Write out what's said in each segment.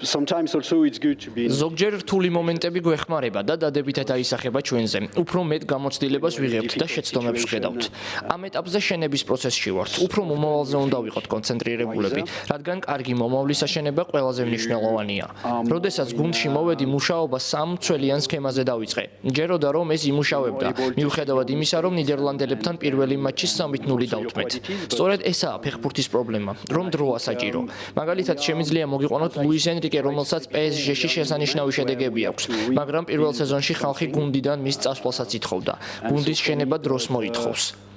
Sometimes also it's good to be ზოგჯერ რთული მომენტები გვეხმარება და დადებითად აისახება ჩვენზე. უფრო მეტ გამოცდილებას ვიღებთ და შეცდომებს ვხედავთ. ამ ეტაპზე შენების პროცესში ვართ. უფრო მომავალზე უნდა ვიყოთ კონცენტრირებულები, რადგან კარგი მომავლის აშენება ყველაზე მნიშვნელოვანია. როდესაც გუნდში მოვედი, მუშაობა 3 მცველიან სქემაზე დავიწყე. მჯეროდა რომ ეს იმუშავებდა, მიუხედავად იმისა, რომ ნიდერლანდელებთან პირველი მატჩი 3-0 დავთმეთ. სწორედ ესაა ფეხბურთის პრობლემა, რომ დროა საჭირო. მაგალითად, შემიძლია მოგიყვანოთ ლუის ენრიკე, რომელსაც PSG-ში შესანიშნავი შედეგები აქვს, მაგრამ პირველ სეზონში ხალხი გუნდიდან მის წასვლასაც ითხოვდა. გუნდის შენება დროს მოითხოვს.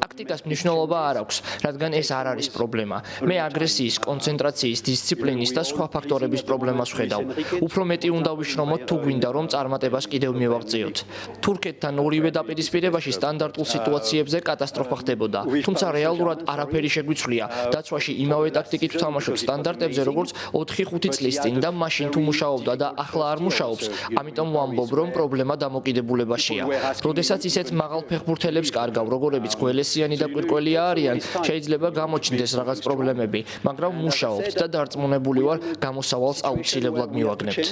ტაქტიკას მნიშვნელობა არ აქვს, რადგან ეს არ არის პრობლემა. მე აგრესიის, კონცენტრაციის, დისციპლინის და სხვა ფაქტორების პრობლემას ვხედავ. უფრო მეტი უნდა ვიშრომოთ თუ გვინდა რომ წარმატებას კიდევ მივაღწიოთ. თურქეთთან ორივე დაპირისპირებაში სტანდარტულ სიტუაციებზე კატასტროფა ხდებოდა, თუმცა რეალურად არაფერი შეგვიცვლია. დაცვაში იმავე ტაქტიკით ვთამაშობ სტანდარტებზე, როგორც 4-5 წლის წინ და მაშინ თუ მუშაობდა და ახლა არ მუშაობს, ამიტომ ვამბობ, რომ პრობლემა დამოკიდებულებაშია. როდესაც ისეთ მაღალ ფეხბურთელებს კარგავ, როგორებიც გველესიანი და კვირკველია არიან, შეიძლება გამოჩნდეს რაღაც პრობლემები, მაგრამ მუშაობთ და დარწმუნებული ვარ, გამოსავალს აუცილებლად მივაგნებთ.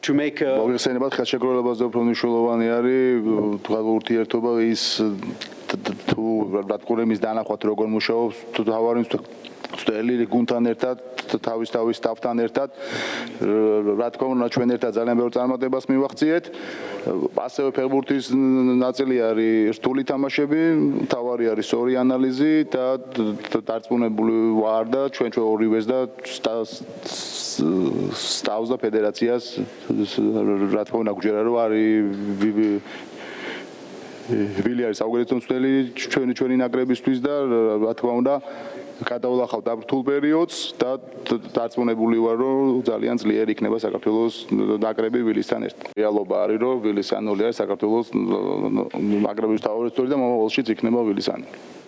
მოგეხსენებათ, ხელშეკრულებაზე უფრო მნიშვნელოვანი არის ურთიერთობა ის თუ რატყურემის დანახვათ როგორ მუშაობს, თუ თავარი სტელი გუნდთან ერთად, თავის სტაფთან ერთად, რა თქმა უნდა, ჩვენ ერთად ძალიან ბევრ წარმატებას მივაღწიეთ. ასევე ფეხბურთის ნაწილი არის რთული თამაშები, თავარი არის სწორი ანალიზი და დარწმუნებული ვარ და ჩვენ ორივეს და სტავს და ფედერაციას რა თქმა უნდა გვჯერა რომ არის ვილი არის საუკეთესო მცველი ჩვენი ნაკრებისთვის და რა თქმა უნდა გადავლახავთ ამ რთულ პერიოდს და დარწმუნებული ვარ რომ ძალიან ძლიერი იქნება საქართველოს ნაკრები ვილისთან ერთად. რეალობა არის რომ ვილისანული არის საქართველოს ნაკრების თავმჯდომარე და მომავალშიც იქნება ვილისანი.